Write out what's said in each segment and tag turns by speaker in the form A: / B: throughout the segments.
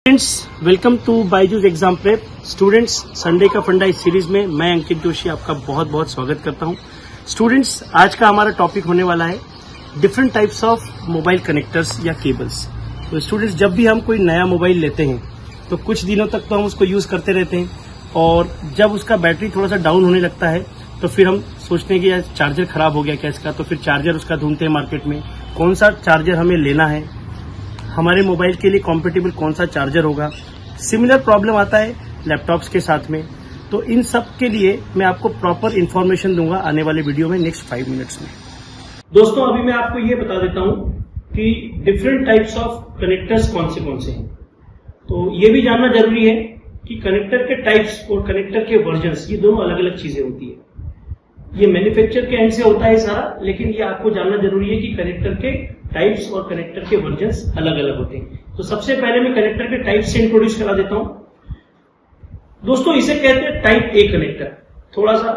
A: Students, welcome to Byju's exam prep. Students, Sunday का फंडा इस सीरीज में मैं अंकित जोशी आपका बहुत बहुत स्वागत करता हूं। स्टूडेंट्स, आज का हमारा टॉपिक होने वाला है different types of mobile connectors या केबल्स। तो स्टूडेंट्स, जब भी हम कोई नया मोबाइल लेते हैं तो कुछ दिनों तक तो हम उसको यूज करते रहते हैं, और जब उसका बैटरी थोड़ा सा डाउन होने लगता है तो फिर हम सोचते हैं कि यार चार्जर खराब हो गया क्या इसका, तो फिर चार्जर उसका ढूंढते हैं मार्केट में, कौन सा चार्जर हमें लेना है, हमारे मोबाइल के लिए कॉम्पेटेबल कौन सा चार्जर होगा। सिमिलर प्रॉब्लम आता है लैपटॉप्स के साथ में। तो इन सब के लिए मैं आपको प्रॉपर इन्फॉर्मेशन दूंगा आने वाले वीडियो में नेक्स्ट 5 मिनट्स में। दोस्तों, अभी मैं आपको ये बता देता हूं कि डिफरेंट टाइप्स ऑफ कनेक्टर्स कौन से हैं। तो ये भी जानना जरूरी है कि कनेक्टर के टाइप्स और कनेक्टर के वर्जन्स, ये दोनों अलग अलग चीजें होती है। ये मैन्युफैक्चर के एंड से होता है सारा, लेकिन ये आपको जानना जरूरी है कि कनेक्टर के टाइप्स और कनेक्टर के वर्जन्स अलग अलग होते हैं। तो सबसे पहले मैं कनेक्टर के टाइप्स से इंट्रोड्यूस करा देता हूं। दोस्तों, इसे कहते हैं टाइप ए कनेक्टर। थोड़ा सा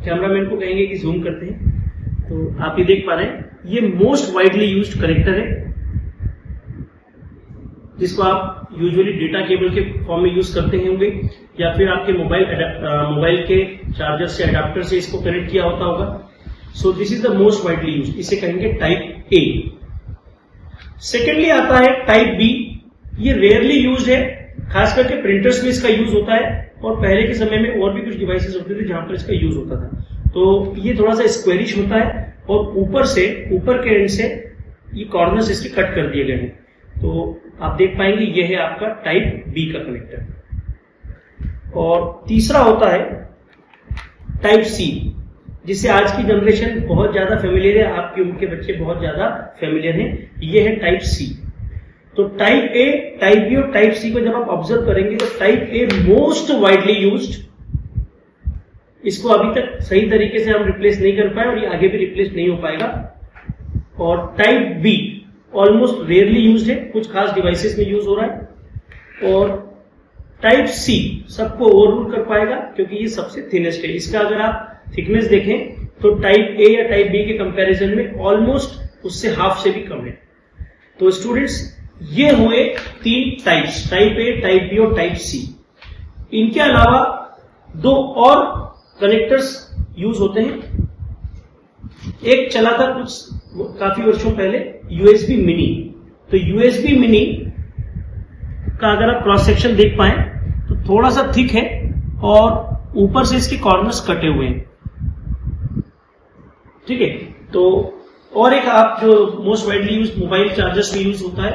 A: कैमरामैन को कहेंगे कि जूम करते हैं, तो आप ये देख पा रहे हैं, ये मोस्ट वाइडली यूज्ड कनेक्टर है, जिसको आप यूजुअली डेटा केबल के फॉर्म में यूज करते होंगे, या फिर आपके मोबाइल के चार्जर से अडाप्टर से इसको कनेक्ट किया होता होगा। So this is the most widely use, इसे कहेंगे टाइप ए। सेकेंडली आता है टाइप बी। ये रेयरली यूज है, खास करके प्रिंटर्स में इसका यूज होता है, और पहले के समय में और भी कुछ डिवाइसेस होते थे जहां पर इसका यूज होता था। तो ये थोड़ा सा स्क्वेरिश होता है, और ऊपर के एंड से ये कॉर्नर्स इसके कट कर दिए गए हैं। तो आप देख पाएंगे ये है आपका टाइप बी का कनेक्टर। और तीसरा होता है टाइप सी, जिससे आज की जनरेशन बहुत ज्यादा फेमिलियर है, आपके उम्र के बच्चे बहुत ज्यादा फेमिलियर हैं। ये है टाइप सी। तो टाइप ए, टाइप बी और टाइप सी को जब आप ऑब्जर्व करेंगे तो type a most widely used. इसको अभी तक सही तरीके से हम रिप्लेस नहीं कर पाए, और ये आगे भी रिप्लेस नहीं हो पाएगा। और type be almost rarely used है, कुछ खास डिवाइसेस में यूज हो रहा है। और टाइप सी सबको ओवररूल कर पाएगा, क्योंकि ये सबसे थिनेस्ट है। इसका अगर आप थिकनेस देखें तो टाइप ए या टाइप बी के कंपैरिजन में ऑलमोस्ट उससे हाफ से भी कम है। तो स्टूडेंट्स, ये हुए 3 types, type A, type B और टाइप सी। इनके अलावा 2 और कनेक्टर्स यूज होते हैं। एक चला था काफी वर्षों पहले, यूएसबी मिनी। तो यूएसबी मिनी का अगर आप क्रॉस सेक्शन देख पाए तो थोड़ा सा थिक है, और ऊपर से इसके कॉर्नर्स कटे हुए हैं। ठीक है। तो और एक आप जो most widely use mobile chargers में यूज होता है,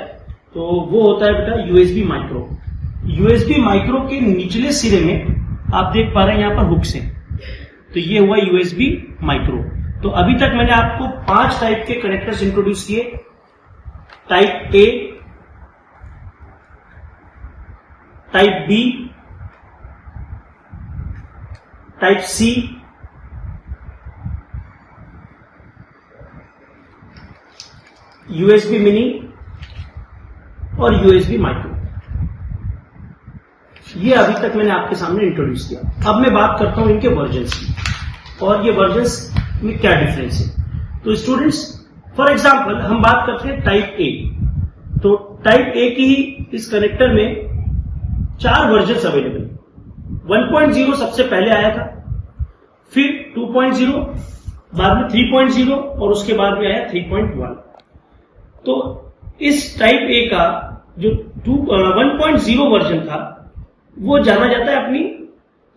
A: तो वो होता है बेटा यूएसबी माइक्रो। यूएसबी माइक्रो के निचले सिरे में आप देख पा रहे हैं यहां पर हुक्स हैं, तो ये हुआ यूएसबी माइक्रो। तो अभी तक मैंने आपको 5 टाइप के कनेक्टर्स इंट्रोड्यूस किए। Type A, type B, type C, USB mini और यूएसबी माइक्रो। ये अभी तक मैंने आपके सामने इंट्रोड्यूस किया। अब मैं बात करता हूं इनके वर्जन्स की, और ये वर्जन्स में क्या डिफरेंस है। तो स्टूडेंट्स, फॉर एग्जांपल हम बात करते हैं टाइप ए। तो टाइप ए की ही इस कनेक्टर में 4 वर्जन्स अवेलेबल। 1.0 सबसे पहले आया था, फिर 2.0, बाद में 3.0, और उसके बाद में आया 3.1। तो इस टाइप ए का जो 1.0 वर्जन था, वो जाना जाता है अपनी,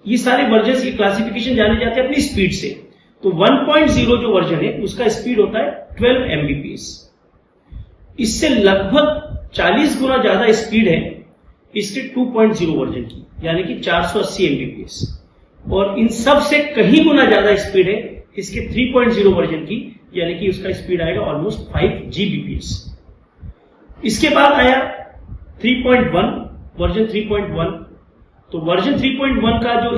A: ये सारे वर्जन की क्लासिफिकेशन जाने जाते हैं अपनी स्पीड से। तो 1.0 जो वर्जन है उसका स्पीड होता है 12 Mbps। इससे लगभग 40 गुना ज्यादा स्पीड है इसके 2.0 वर्जन की, यानी कि 480 Mbps। और इन सब से कहीं गुना ज्यादा स्पीड है इसके 3.0 वर्जन की, यानी कि उसका स्पीड आएगा ऑलमोस्ट 5 Gbps। इसके बाद आया 3.1, वर्जन 3.1। तो वर्जन 3.1 का जो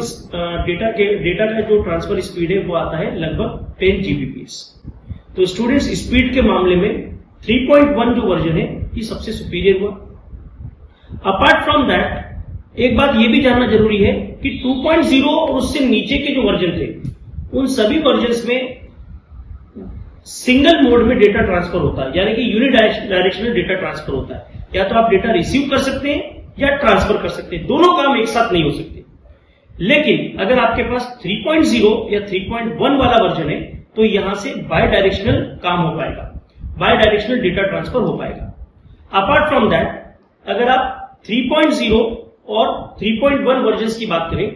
A: डेटा का जो ट्रांसफर स्पीड है वो आता है लगभग 10 Gbps। तो स्टूडेंट्स, स्पीड के मामले में 3.1 जो वर्जन है ये सबसे सुपीरियर हुआ। अपार्ट फ्रॉम दैट, एक बात ये भी जानना जरूरी है कि 2.0 और उससे नीचे के जो वर्जन थे, उन सभी वर्जन्स में सिंगल मोड में डेटा ट्रांसफर होता है, यानी कि यूनिडायरेक्शनल डेटा ट्रांसफर होता है। या तो आप डेटा रिसीव कर सकते हैं या ट्रांसफर कर सकते हैं। दोनों काम एक साथ नहीं हो सकते। लेकिन अगर आपके पास 3.0 या 3.1 वाला वर्जन है तो यहां से बाय डायरेक्शनल काम हो पाएगा, बाय डायरेक्शनल डेटा ट्रांसफर हो पाएगा। अपार्ट फ्रॉम दैट, अगर आप 3.0 और 3.1 वर्जन की बात करें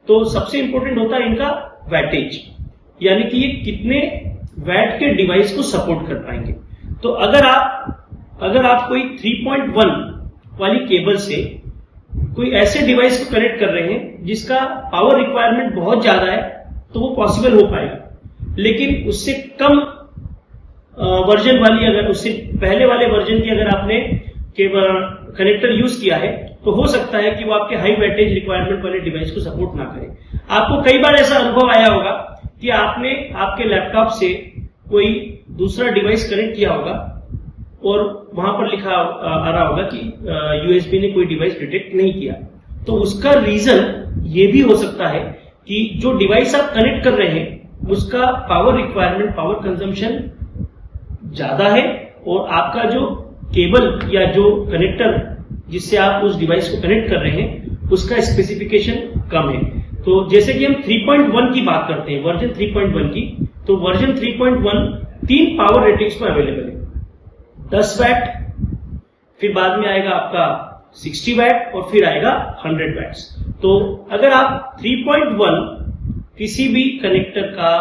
A: तो सबसे इंपॉर्टेंट होता है इनका वैटेज, यानी कि ये कितने वैट के डिवाइस को सपोर्ट कर पाएंगे। तो अगर आप कोई 3.1 वाली केबल से कोई ऐसे डिवाइस को कनेक्ट कर रहे हैं जिसका पावर रिक्वायरमेंट बहुत ज्यादा है तो वो पॉसिबल हो पाएगा। लेकिन उससे कम वर्जन वाली, अगर उससे पहले वाले वर्जन की अगर आपने कनेक्टर यूज किया है तो हो सकता है कि वो आपके हाई वैटेज रिक्वायरमेंट वाले डिवाइस को सपोर्ट ना करे। आपको कई बार ऐसा अनुभव आया होगा कि आपने आपके लैपटॉप से कोई दूसरा डिवाइस कनेक्ट किया होगा और वहां पर लिखा आ रहा होगा कि यूएसबी ने कोई डिवाइस डिटेक्ट नहीं किया। तो उसका रीजन ये भी हो सकता है कि जो डिवाइस आप कनेक्ट कर रहे हैं उसका पावर रिक्वायरमेंट, पावर कंजम्पशन ज्यादा है और आपका जो केबल या जो कनेक्टर जिससे आप उस डिवाइस को कनेक्ट कर रहे हैं उसका स्पेसिफिकेशन कम है। तो जैसे कि हम 3.1 की बात करते हैं, वर्जन 3.1 की, तो वर्जन 3.1 3 पावर रेटिंग्स में अवेलेबल है। 10 वैट, फिर बाद में आएगा आपका 60 वैट और फिर आएगा 100 वैट्स। तो अगर आप 3.1 किसी भी कनेक्टर का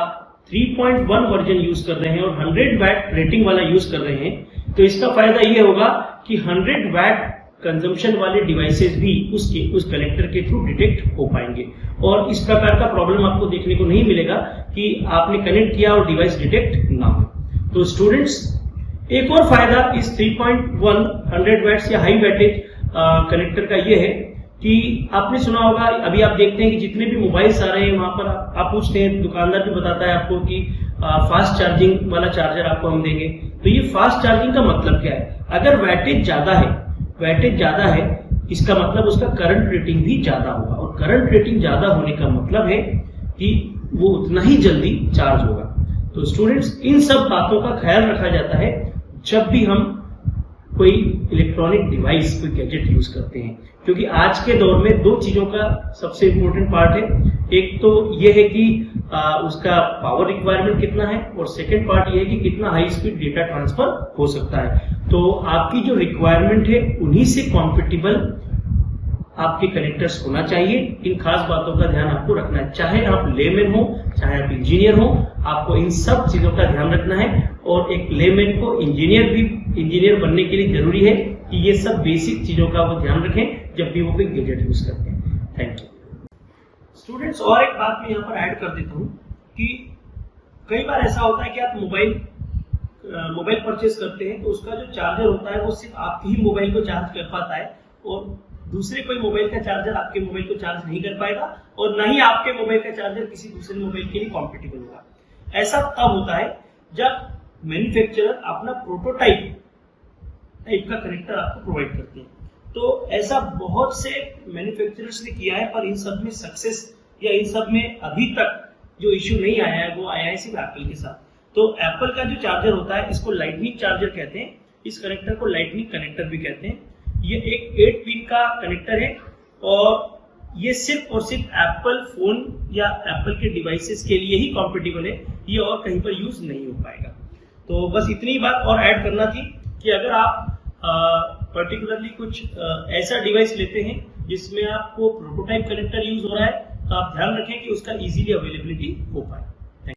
A: 3.1 वर्जन यूज कर रहे हैं और 100 वैट रेटिंग वाला यूज कर रहे हैं तो इसका फायदा यह होगा कि 100 वैट कंजम्पशन वाले डिवाइसेस भी उस कनेक्टर के थ्रू डिटेक्ट हो पाएंगे और इस प्रकार का प्रॉब्लम आपको देखने को नहीं मिलेगा कि आपने कनेक्ट किया और डिवाइस डिटेक्ट ना हो। तो स्टूडेंट्स, एक और फायदा इस 3.1 100 वैट्स या हाई वैटेज कनेक्टर का यह है कि आपने सुना होगा, अभी आप देखते हैं कि जितने भी मोबाइल्स आ रहे हैं वहां पर आप पूछते हैं, दुकानदार भी बताता है आपको कि फास्ट चार्जिंग वाला चार्जर आपको हम देंगे। तो ये फास्ट चार्जिंग का मतलब क्या है? अगर वैटेज ज्यादा है इसका मतलब उसका करंट रेटिंग भी ज्यादा होगा और करंट रेटिंग ज्यादा होने का मतलब है कि वो उतना ही जल्दी चार्ज होगा। तो स्टूडेंट्स, इन सब बातों का ख्याल रखा जाता है जब भी हम कोई इलेक्ट्रॉनिक डिवाइस, कोई गैजेट यूज करते हैं, क्योंकि आज के दौर में दो चीजों का सबसे इंपॉर्टेंट पार्ट है। एक तो यह है कि उसका पावर रिक्वायरमेंट कितना है और सेकंड पार्ट यह है कि कितना हाई स्पीड डेटा ट्रांसफर हो सकता है। तो आपकी जो रिक्वायरमेंट है उन्हीं से कॉम्पेटिबल आपके कनेक्टर्स होना चाहिए। इन खास बातों का ध्यान आपको रखना है, चाहे आप लेमैन हो चाहे आप इंजीनियर हो, आपको इन सब चीजों का ध्यान रखना है। और एक लेमैन को इंजीनियर बनने के लिए जरूरी है कि ये सब बेसिक चीजों का वो ध्यान रखें जब भी वो कोई गैजेट यूज करते हैं। Thank you students. और एक बात मैं यहाँ पर ऐड कर देता हूँ कि कई बार ऐसा होता है कि आप मोबाइल परचेज करते हैं तो उसका जो चार्जर होता है वो सिर्फ आपके ही मोबाइल को चार्ज कर पाता है और दूसरे कोई मोबाइल का चार्जर आपके मोबाइल को चार्ज नहीं कर पाएगा और न ही आपके मोबाइल का चार्जर किसी दूसरे मोबाइल के लिए कॉम्पेटिबल होगा। ऐसा तब होता है जब मैन्युफैक्चरर अपना प्रोटोटाइप का कनेक्टर आपको प्रोवाइड करते हैं। तो ऐसा बहुत से मैन्युफैक्चरर्स ने किया है, पर इन सब में सक्सेस या इन सब में अभी तक जो इश्यू नहीं आया है वो आया है सिर्फ एप्पल के साथ। तो एप्पल का जो चार्जर होता है इसको लाइटनिंग चार्जर कहते हैं, इस कनेक्टर को लाइटनिंग कनेक्टर भी कहते हैं। ये एक 8 पिन का कनेक्टर है और ये सिर्फ और सिर्फ एप्पल फोन या एप्पल के डिवाइसेस के लिए ही कॉम्पेटिबल है, ये और कहीं पर यूज नहीं हो पाएगा। तो बस इतनी ही बात और ऐड करना थी कि अगर आप पर्टिकुलरली कुछ ऐसा डिवाइस लेते हैं जिसमें आपको प्रोटोटाइप कनेक्टर यूज हो रहा है तो आप ध्यान रखें कि उसका इजीली अवेलेबिलिटी हो पाए।